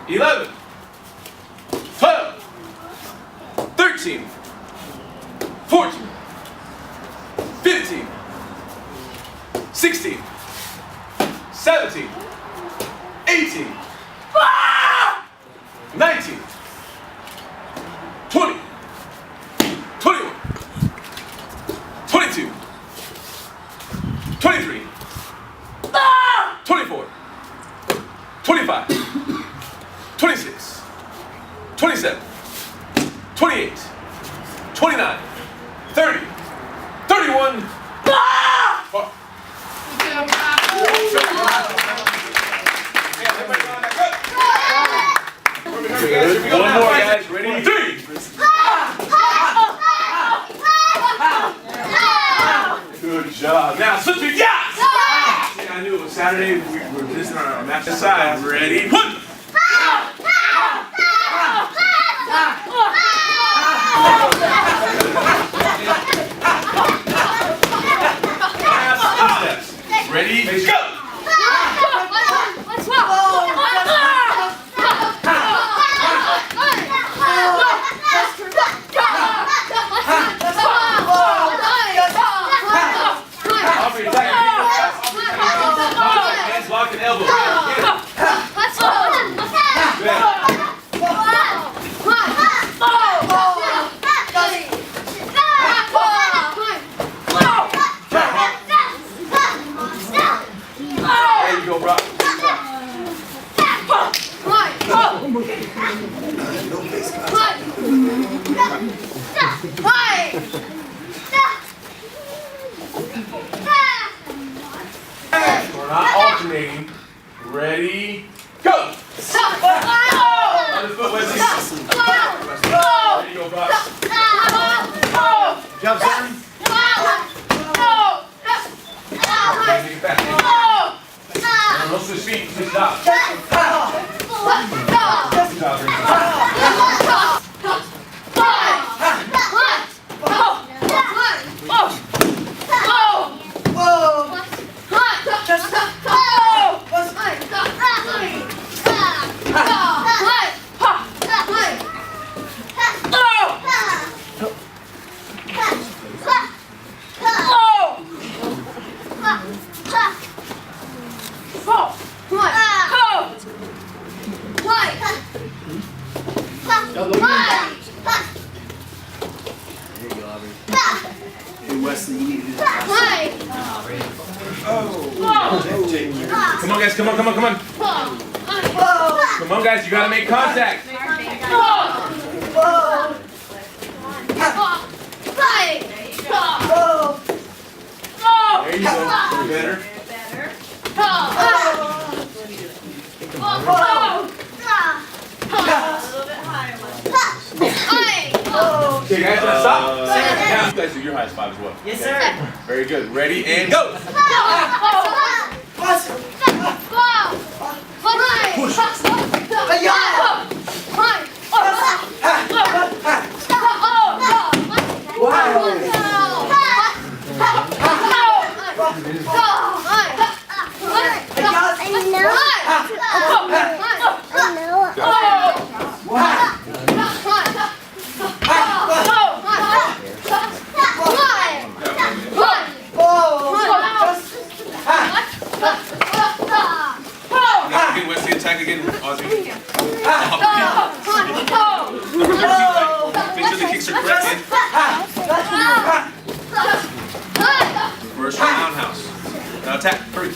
11, 12, 13, 14, 15, 16, 17, 18, 19, 20, 21, 22, 23, 24, 25, 26, 27, 28, 29, 30, 31. One more, guys. Ready? 3. Good job. Now, switch your yes! Yeah, I knew it was Saturday. We were missing our match aside. Ready? Put! Ready? Go! Hands locked and elbows. There you go, Broc. We're not alternating. Ready? Go! Other foot, Wesley. There you go, Broc. Jump, son. Take it back. No switch feet. Good job. Good job, Wesley, you need to do that. Come on, guys. Come on. Come on, guys. You gotta make contact. There you go. Better. Okay, guys, now stop. Now you guys do your highest 5 as well. Yes, sir. Very good. Ready and go. Attack again, Ozzy. Make sure the kicks are correct. First roundhouse. Now attack. Hurry.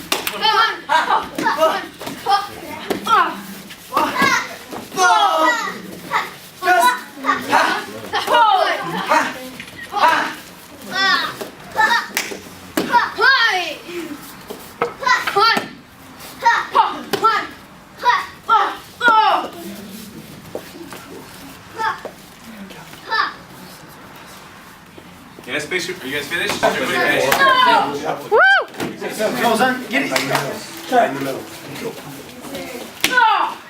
Are you guys finished? Everybody finished? Woo! Come on, son. Get it. Right in the middle. Go.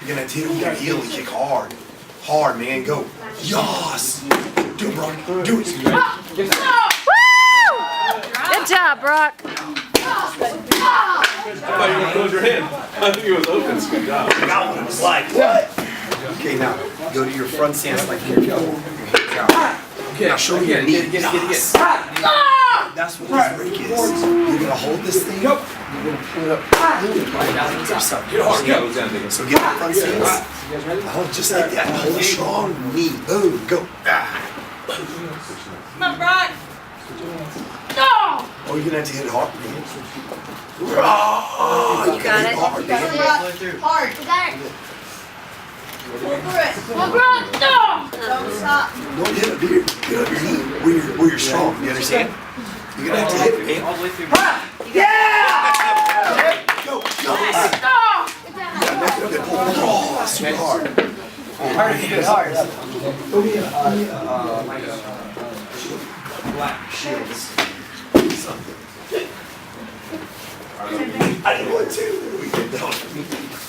You're gonna heel and kick hard. Hard, man. Go. Yas! Do it, Broc. Do it. Woo! Good job, Broc. I thought you were going to close your hand. I think it was open. Good job. I got what it was like. What? Okay, now go to your front stance like here. Go. Okay, now show me your knee. Get it. That's what this break is. You're gonna hold this thing up. You're gonna pull it up. Right down to yourself. Get hard. Go. So get the front stance. Just like that. Hold a strong knee. Boom. Go. Come on, Broc. No! Oh, you're gonna have to hit it hard, man. Oh, you got it. Hard, man. Hard. You got it. Pull through it. Come on, Broc. No! Don't stop. Don't hit up here. Hit up your knee where you're strong. You understand? You're gonna have to hit it, man. All the way through. Yeah! Go. No! Oh, super hard. Hard if you do it hard. Black shields. I didn't want to. We did that.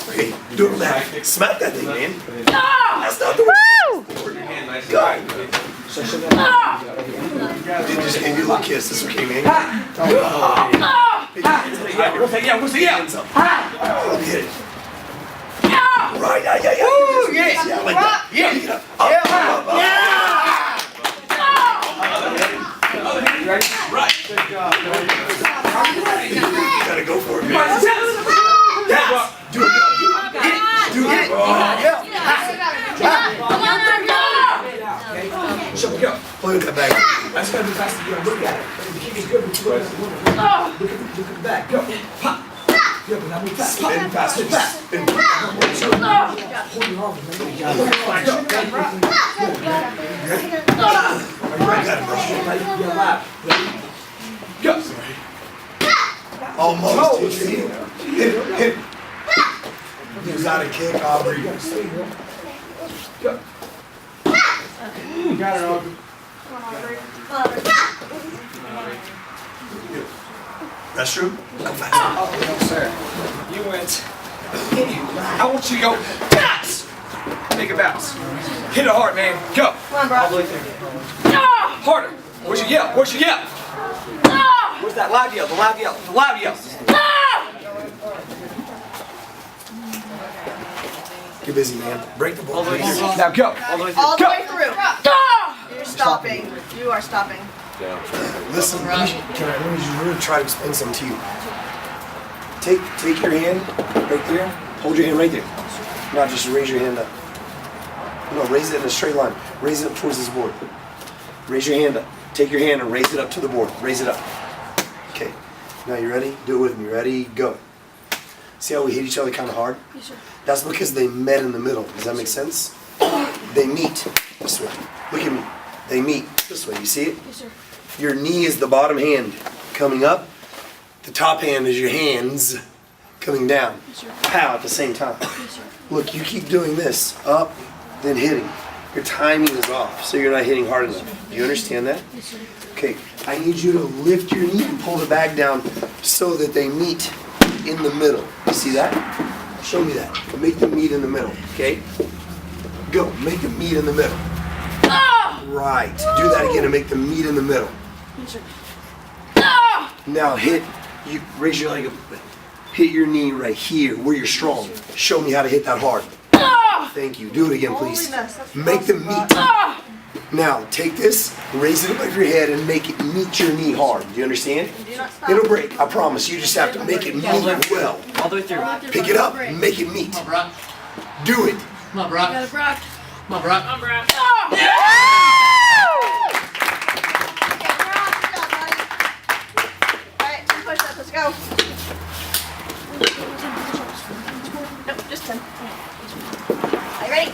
Okay, do it back. Smack that thing, man. That's not the way. Go. Just give you a little kiss. This okay, man. Yeah, what's the yeah? Hands up. Oh, hit it. Right, yeah. Woo, yes. Yeah, like that. Yeah. Right. Good job. You gotta go for it, man. Do it. Do it. Play with that back. That's gotta be faster. You gotta look at it. The kick is good, but you look at the back. Go. Pop. Yeah, but now move fast. Spin faster. Spin. Hold your arm. Remember, you got it. You're alive. Go. Almost. Hit. You got a kick, Aubrey. Go. You got it, Aubrey. That's true? Go fast. Oh, no, sir. You went. I want you to go bounce. Make a bounce. Hit it hard, man. Go. Come on, Broc. Harder. Where's your yell? Where's your yell? Where's that loud yell? The loud yell. The loud yell. Get busy, man. Break the ball. Now go. All the way through. All the Go. way through. You're stopping. You are stopping. Listen, let me really try to explain something to you. Take your hand right there. Hold your hand right there. Now just raise your hand up. No, raise it in a straight line. Raise it up towards this board. Raise your hand up. Take your hand and raise it up to the board. Raise it up. Okay. Now you ready? Do it with me. Ready? Go. See how we hit each other kind of hard? Yes, sir. That's because they met in the middle. Does that make sense? They meet this way. Look at me. They meet this way. You see it? Yes, sir. Your knee is the bottom hand coming up. The top hand is your hands coming down. Yes, sir. Pow at the same time. Yes, sir. Look, you keep doing this. Up, then hitting. Your timing is off, so you're not hitting hard enough. Do you understand that? Yes, sir. Okay, I need you to lift your knee and pull the bag down so that they meet in the middle. You see that? Show me that. Make them meet in the middle, okay? Go, make them meet in the middle. Right, do that again and make them meet in the middle. Yes, sir. Now raise your leg up. Hit your knee right here where you're strong. Show me how to hit that hard. Thank you. Do it again, please. Holiness, that's Make them meet. Now, take this, raise it above your head, and make it meet your knee hard. Do you understand? Do not stop. It'll break, I promise. You just have to make it meet well. All the way through. Pick it up and make it meet. Come on, Broc. Do it. Come on, Broc. Got it, Broc. Come on, Broc. Okay, Broc, good job, buddy. Alright, 10 push-ups, let's go. Nope, just 10. Are you ready?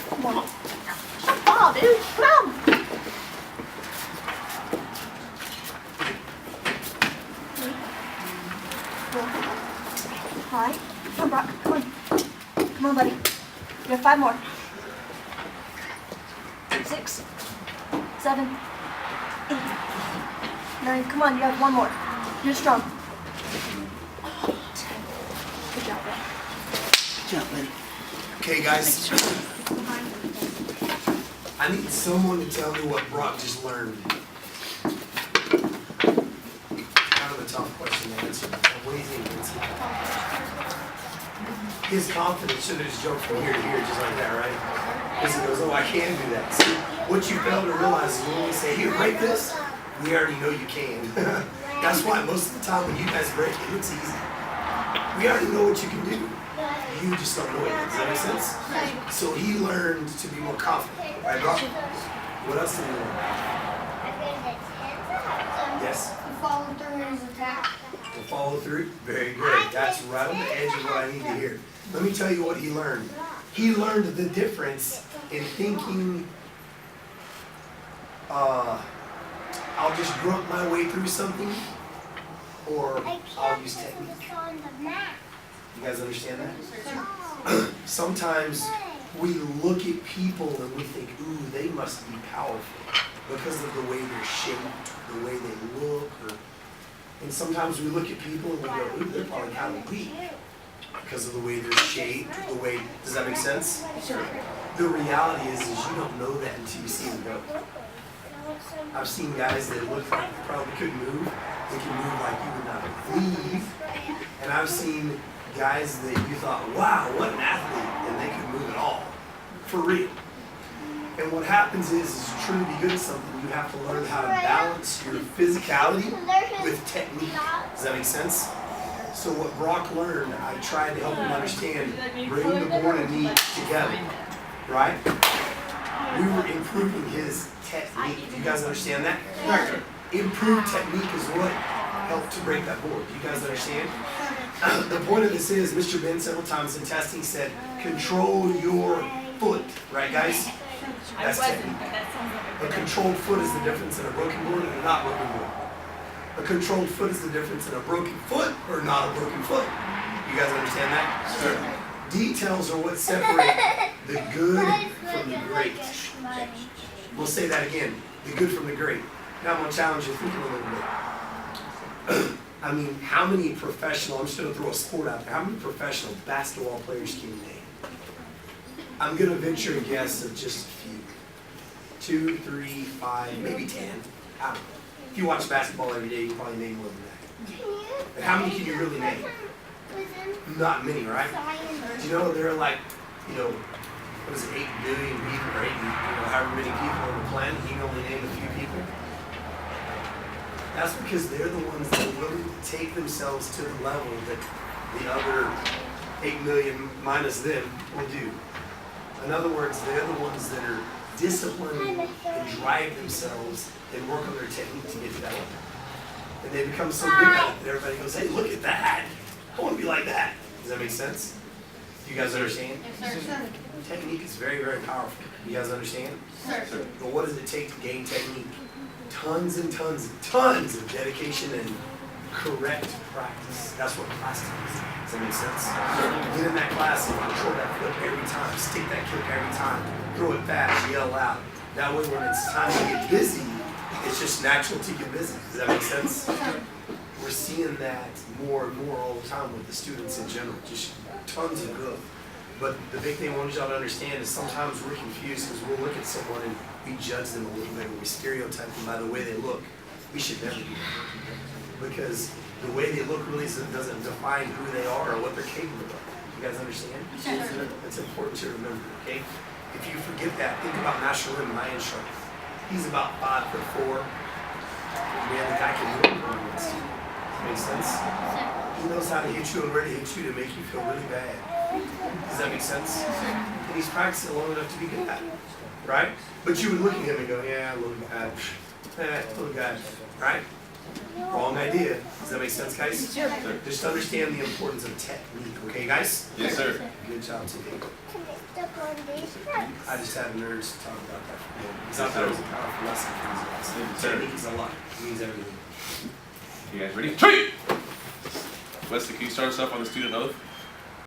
Come on. Stop ball, dude. Come. Hi. Come on, Broc. Come on. Come on, buddy. You have 5 more. 6, 7, 8, 9. Come on, you have 1 more. You're strong. 10. Good job, buddy. Good job, buddy. Okay, guys. I need someone to tell me what Broc just learned. Kind of a tough question to answer. What do you think, Nancy? his confidence should have just jumped from here to here just like that, right? Because he goes, oh, I can do that. See, what you fail to realize is when we say, here, break this, we already know you can. That's why most of the time when you guys break it, it's easy. We already know what you can do. You just don't know it. Does that make sense? So he learned to be more confident. Right, Broc? What else did he learn? Yes? To follow through his attack. To follow through? Very good. That's right on the edge of what I need to hear. Let me tell you what he learned. He learned the difference in thinking, I'll just grunt my way through something, or I'll use technique. You guys understand that? Sometimes we look at people and we think, ooh, they must be powerful because of the way they're shaped, the way they look, and sometimes we look at people and we go, ooh, they're probably kind of weak because of the way they're shaped, the way, does that make sense? The reality is you don't know that until you see them go. I've seen guys that look like they probably couldn't move. They can move like you would not believe. And I've seen guys that you thought, wow, what an athlete, and they could move at all. For real. And what happens is to truly be good at something, you have to learn how to balance your physicality with technique. Does that make sense? So what Broc learned, I tried to help him understand, bring the board and knee together, right? We were improving his technique. Do you guys understand that? Improved technique is what helped to break that board. Do you guys understand? The point of this is, Mr. Ben several times in testing said, control your foot. Right, guys? That's technique. A controlled foot is the difference in a broken board and a not broken board. A controlled foot is the difference in a broken foot or not a broken foot. You guys understand that? Sure. Details are what separate the good from the great. We'll say that again. The good from the great. Now I'm going to challenge you thinking a little bit. I mean, how many professional, I'm just going to throw a sport out there, how many professional basketball players can you name? I'm going to venture a guess of just a few. 2, 3, 5, maybe 10. I don't know. If you watch basketball every day, you probably name more than that. But how many can you really name? Not many, right? Do you know there are like, what is it, 8 billion people, or 8, however many people on the planet, you can only name a few people? That's because they're the ones that are willing to take themselves to the level that the other 8 million minus them will do. In other words, they're the ones that are disciplined and drive themselves and work on their technique to get to that level. And they become so good at it that everybody goes, hey, look at that. I want to be like that. Does that make sense? You guys understand? Yes, sir. Technique is very, very powerful. You guys understand? Yes, sir. But what does it take to gain technique? Tons and tons and tons of dedication and correct practice. That's what class is. Does that make sense? Get in that class and control that foot every time. Stick that kick every time. Throw it fast, yell out. That way when it's time to get busy, it's just natural to get busy. Does that make sense? We're seeing that more and more all the time with the students in general. Just tons of good. But the big thing I want y'all to understand is sometimes we're confused because we'll look at someone and we judge them a little bit, or we stereotype them by the way they look. We should never do that. Because the way they look really doesn't define who they are or what they're capable of. You guys understand? It's important to remember, okay? If you forget that, think about National Rim, my instructor. He's about 5'4". Man, the guy can do it. Makes sense? He knows how to hit you and where to hit you to make you feel really bad. Does that make sense? And he's practicing long enough to be good at it, right? But you would look at him and go, yeah, little guy, little guy, right? Wrong idea. Does that make sense, guys? Just understand the importance of technique, okay, guys? Yes, sir. Good job today. I just had nerves to talk about that for you. Because I thought it was a powerful lesson for these guys. Technique is a lot. It means everything. You guys ready? Tree! Wesley, can you start us off on the student oath?